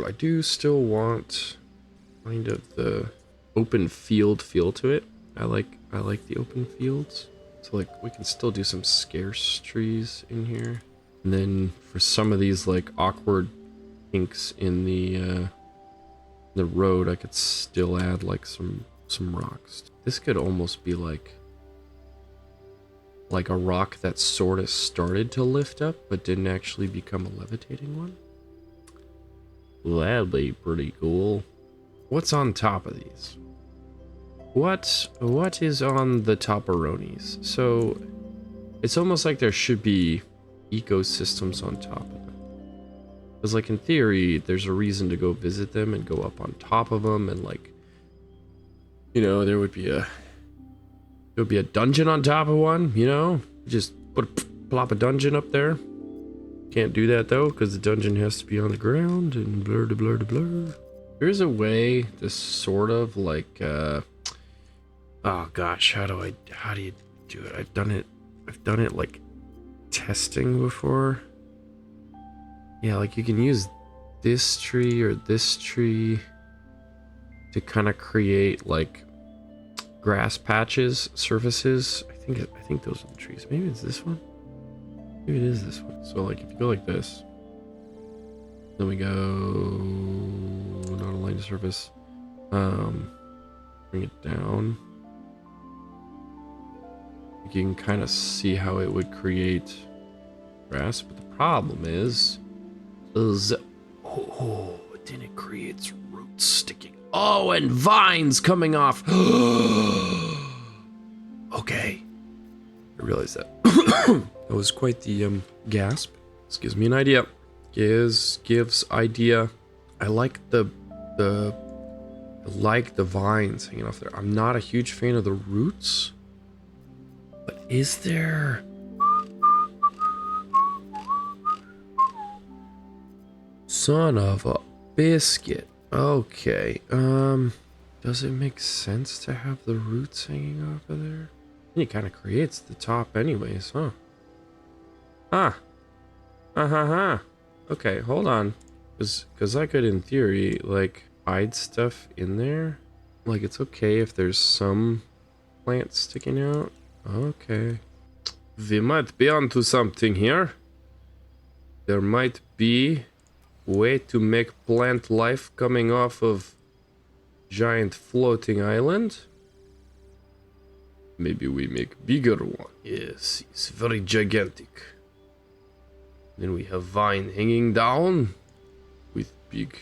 I do still want kind of the open field feel to it. I like the open fields. So like we can still do some scarce trees in here. And then for some of these like awkward kinks in the road, I could still add like some rocks. This could almost be like a rock that sort of started to lift up but didn't actually become a levitating one. That'd be pretty cool. What's on top of these? What is on the topperonis? So it's almost like there should be ecosystems on top of them. Because like in theory, there's a reason to go visit them and go up on top of them, and like, you know, there would be a dungeon on top of one, you know? Just plop a dungeon up there. Can't do that though, because the dungeon has to be on the ground and blur to blur to blur. There's a way to sort of like oh gosh, how do you do it? I've done it like testing before. Yeah, like you can use this tree or this tree to kind of create like grass patches, surfaces. I think those are the trees. Maybe it's this one. Maybe it is this one. So like if you go like this, then we go not align to surface. Bring it down. You can kind of see how it would create grass, but the problem is then it creates roots sticking. Oh, and vines coming off. Okay, I realized that. That was quite the gasp. This gives me an idea. Gives idea. I like the vines hanging off there. I'm not a huge fan of the roots. But is there... Son of a biscuit. Okay, does it make sense to have the roots hanging off of there? It kind of creates the top anyways, huh? Okay, hold on. Because I could, in theory, like, hide stuff in there. Like, it's okay if there's some plants sticking out. Okay. We might be onto something here. There might be a way to make plant life coming off of giant floating island. Maybe we make bigger one. Yes, it's very gigantic. Then we have vine hanging down with big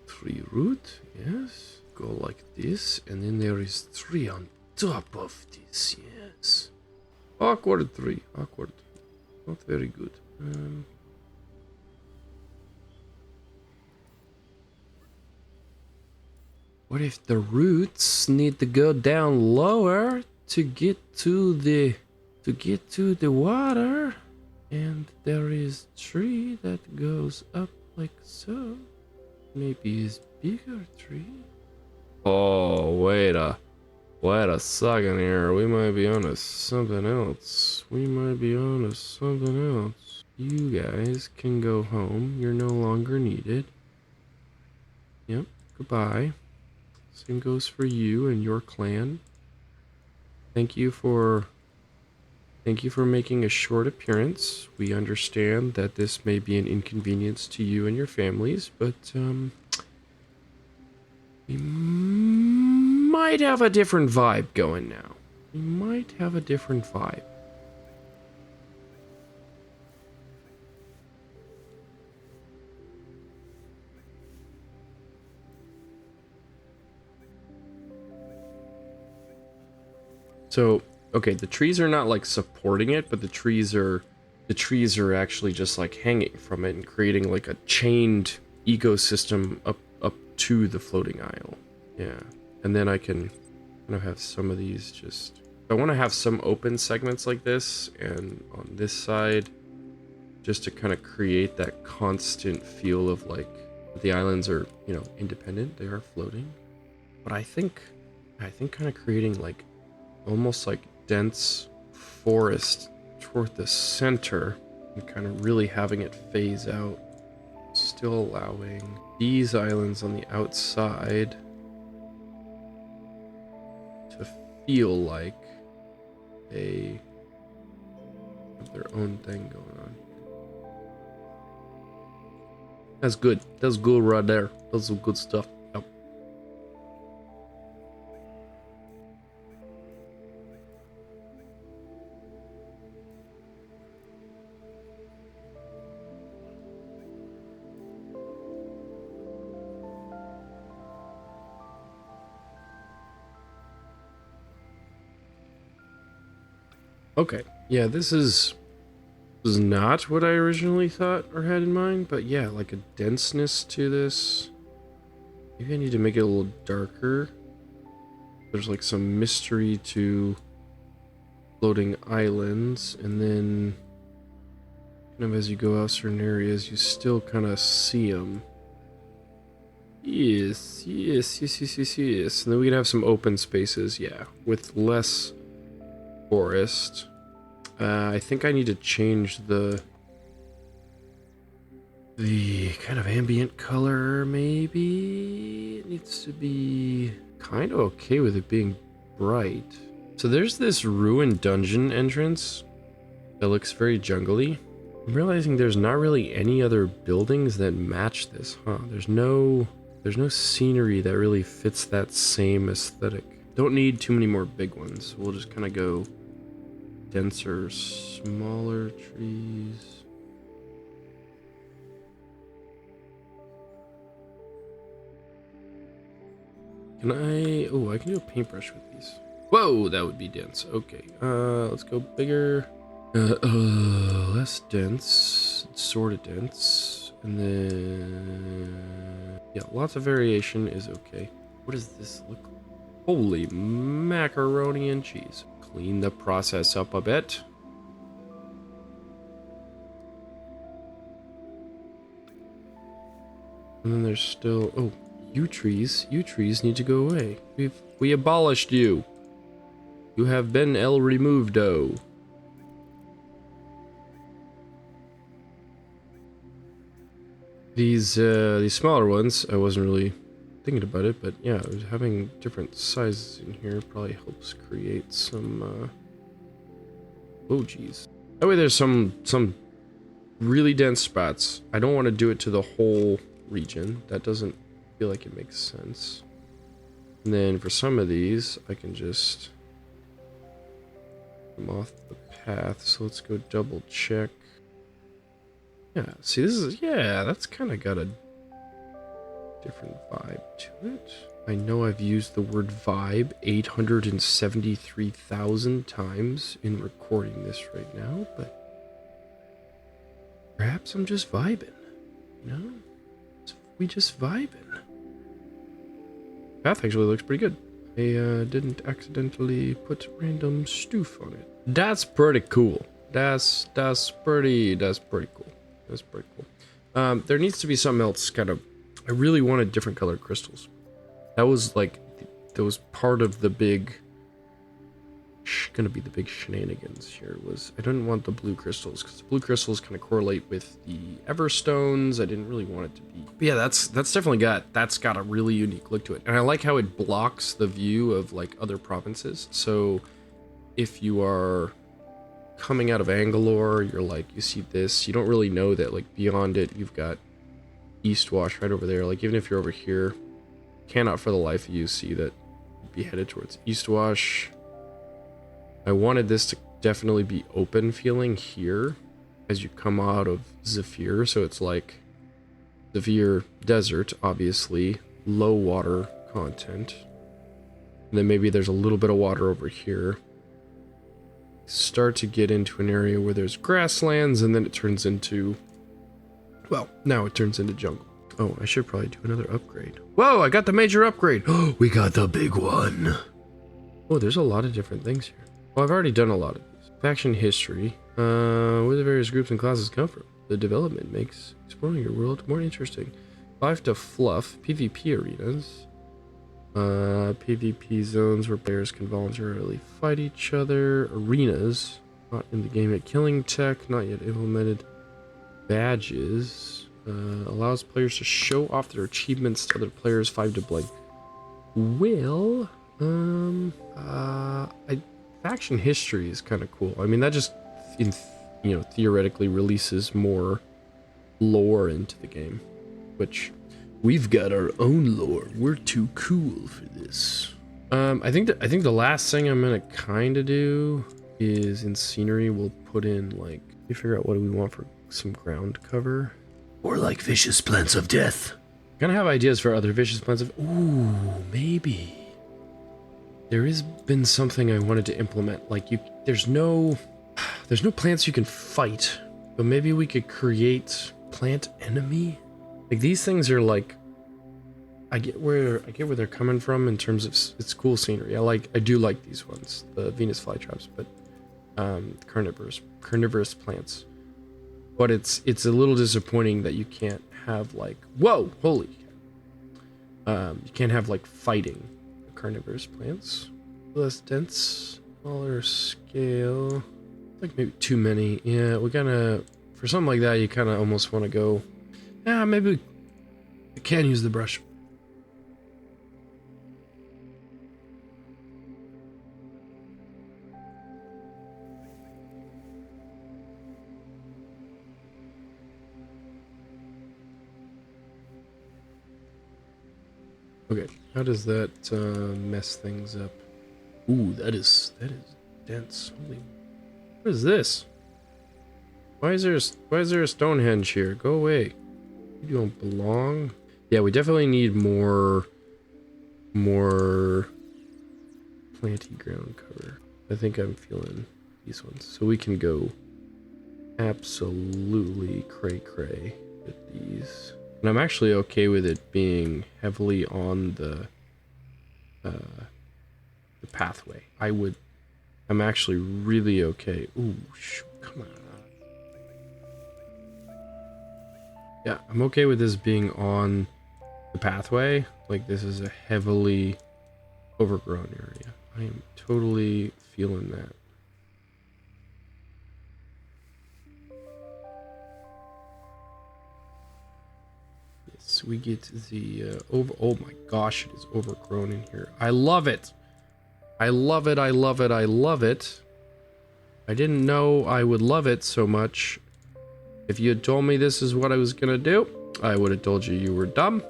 tree root. Yes, go like this, and then there is tree on top of this. Yes, awkward tree. Awkward. Not very good. What if the roots need to go down lower to get to the water, and there is tree that goes up like so? Maybe it's bigger tree. Oh, wait a second here. We might be onto something else. You guys can go home. You're no longer needed. Yep. Goodbye. Same goes for you and your clan. Thank you for making a short appearance. We understand that this may be an inconvenience to you and your families, but we might have a different vibe going now. We might have a different vibe. So, okay, the trees are not like supporting it, but the trees are actually just like hanging from it and creating like a chained ecosystem up to the floating isle. Yeah. And then I can kind of have some of these just, I want to have some open segments like this, and on this side just to kind of create that constant feel of like the islands are, you know, independent, they are floating. But I think kind of creating like almost like dense forest toward the center and kind of really having it phase out, still allowing these islands on the outside to feel like they have their own thing going on. That's good. That's good right there. That's some good stuff. Yep. Okay, yeah, this is not what I originally thought or had in mind, but yeah, like a denseness to this. Maybe I need to make it a little darker. There's like some mystery to floating islands, and then kind of as you go out certain areas, you still kind of see them. Yes. And then we can have some open spaces, yeah, with less forest. I think I need to change the kind of ambient color, maybe. It needs to be kind of okay with it being bright. So there's this ruined dungeon entrance that looks very jungly. I'm realizing there's not really any other buildings that match this, huh? There's no scenery that really fits that same aesthetic. Don't need too many more big ones. We'll just kind of go denser, smaller trees. Can I... Oh, I can do a paintbrush with these. Whoa, that would be dense. Okay, let's go bigger. Less dense. Sort of dense. And then... Yeah, lots of variation is okay. What does this look like? Holy macaroni and cheese. Clean the process up a bit. And then there's still... Oh, you trees need to go away. We abolished you. You have been removed, oh. These smaller ones, I wasn't really thinking about it, but yeah, having different sizes in here probably helps create some Oh, geez. That way there's some really dense spots. I don't want to do it to the whole region. That doesn't feel like it makes sense. And then for some of these, I can just come off the path. So let's go double check. Yeah, see, this is, yeah, that's kind of got a different vibe to it. I know I've used the word vibe 873,000 times in recording this right now, but perhaps I'm just vibing, you know? We just vibing. Path actually looks pretty good. I didn't accidentally put random stoof on it. That's pretty cool. That's pretty cool. That's pretty cool. There needs to be something else kind of. I really wanted different colored crystals. That was like, that was part of the big. Gonna be the big shenanigans here. Was I didn't want the blue crystals because the blue crystals kind of correlate with the Everstones. I didn't really want it to be. But yeah, that's definitely got a really unique look to it, and I like how it blocks the view of like other provinces. So if you are coming out of Angalore, you're like, you see this, you don't really know that like beyond it you've got Eastwash right over there. Like even if you're over here, cannot for the life of you see that you'd be headed towards Eastwash. I wanted this to definitely be open feeling here as you come out of Zephyr, so it's like Zephyr desert, obviously low water content, and then maybe there's a little bit of water over here. Start to get into an area where there's grasslands, and then it turns into, well, now it turns into jungle. Oh, I should probably do another upgrade. Whoa, I got the major upgrade. Oh, we got the big one. Oh, there's a lot of different things here. Well, I've already done a lot of these. Faction history. Where the various groups and classes come from. The development makes exploring your world more interesting. 5 to fluff. PvP arenas. PvP zones where players can voluntarily fight each other. Arenas, not in the game yet. Killing tech, not yet implemented. Badges, allows players to show off their achievements to other players. 5 to blank. Well, faction history is kind of cool. I mean, that just, theoretically releases more lore into the game, which. We've got our own lore. We're too cool for this. I think the last thing I'm gonna kind of do is in scenery we'll put in like we figure out what do we want for some ground cover. Or like vicious plants of death. I'm gonna have ideas for other vicious plants of. Ooh, maybe. There has been something I wanted to implement. Like there's no plants you can fight, but maybe we could create plant enemy. Like these things are like, I get where they're coming from in terms of it's cool scenery. I do like these ones, the Venus flytraps, but carnivorous plants. But it's a little disappointing that you can't have like you can't have like fighting carnivorous plants. Less dense, smaller scale, like maybe too many. Yeah, we gotta for something like that you kind of almost want to go. Yeah, maybe I can use the brush. Okay, how does that mess things up? Ooh, that is dense. Holy, what is this? Why is there a Stonehenge here? Go away. You don't belong. Yeah, we definitely need more planty ground cover. I think I'm feeling these ones. So we can go absolutely cray with these. And I'm actually okay with it being heavily on the pathway. I'm actually really okay. Ooh, come on. Yeah, I'm okay with this being on the pathway. Like this is a heavily overgrown area. I am totally feeling that. Yes, we get the oh my gosh, it is overgrown in here. I love it. I love it. I love it. I love it. I didn't know I would love it so much. If you had told me this is what I was gonna do, I would have told you you were dumb.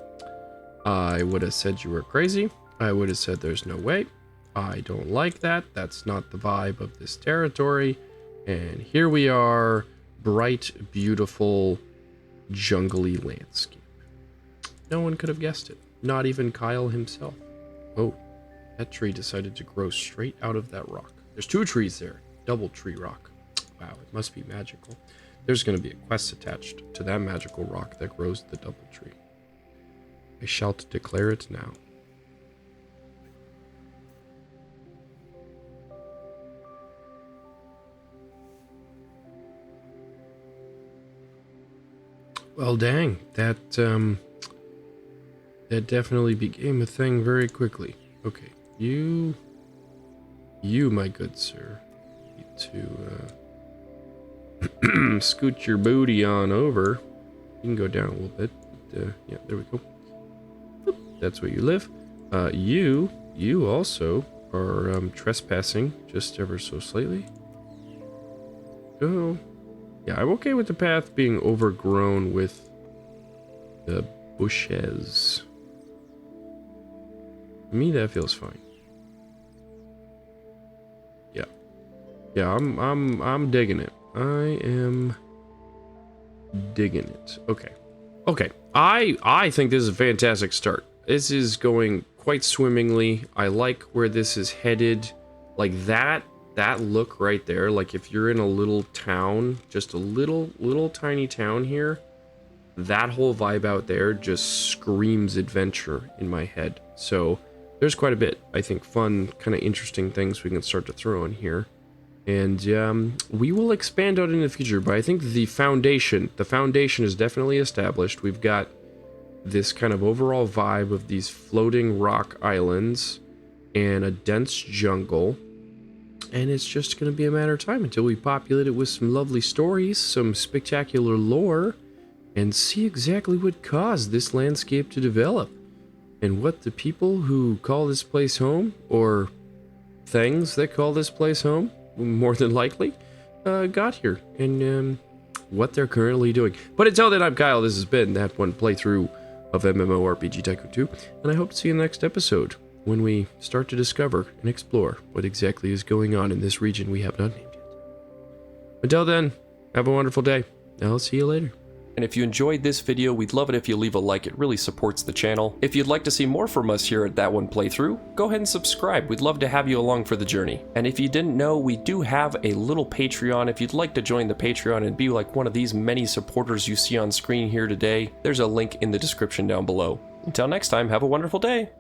I would have said you were crazy. I would have said there's no way. I don't like that. That's not the vibe of this territory. And here we are, bright, beautiful, jungly landscape. No one could have guessed it. Not even Kyle himself. Oh, that tree decided to grow straight out of that rock. There's 2 trees there. Double tree rock. Wow, it must be magical. There's going to be a quest attached to that magical rock that grows the double tree. I shall declare it now. Well, dang, that definitely became a thing very quickly. Okay, you, my good sir, need to scoot your booty on over. You can go down a little bit. Yeah, there we go. Boop, that's where you live. You also are trespassing just ever so slightly. Go. Yeah, I'm okay with the path being overgrown with the bushes. To me, that feels fine. Yeah. Yeah, I'm digging it. I am digging it. Okay. Okay. I think this is a fantastic start. This is going quite swimmingly. I like where this is headed. Like that look right there, like if you're in a little town, just a little tiny town here, that whole vibe out there just screams adventure in my head. So there's quite a bit, I think, fun, kind of interesting things we can start to throw in here. And we will expand out in the future, but I think the foundation is definitely established. We've got this kind of overall vibe of these floating rock islands and a dense jungle. And it's just going to be a matter of time until we populate it with some lovely stories, some spectacular lore, and see exactly what caused this landscape to develop. And what the people who call this place home, or things that call this place home, more than likely, got here. And what they're currently doing. But until then, I'm Kyle. This has been that one playthrough of MMORPG Tycoon 2. And I hope to see you in the next episode, when we start to discover and explore what exactly is going on in this region we have not named yet. Until then, have a wonderful day. I'll see you later. And if you enjoyed this video, we'd love it if you leave a like. It really supports the channel. If you'd like to see more from us here at That One Playthrough, go ahead and subscribe. We'd love to have you along for the journey. And if you didn't know, we do have a little Patreon. If you'd like to join the Patreon and be like one of these many supporters you see on screen here today, there's a link in the description down below. Until next time, have a wonderful day.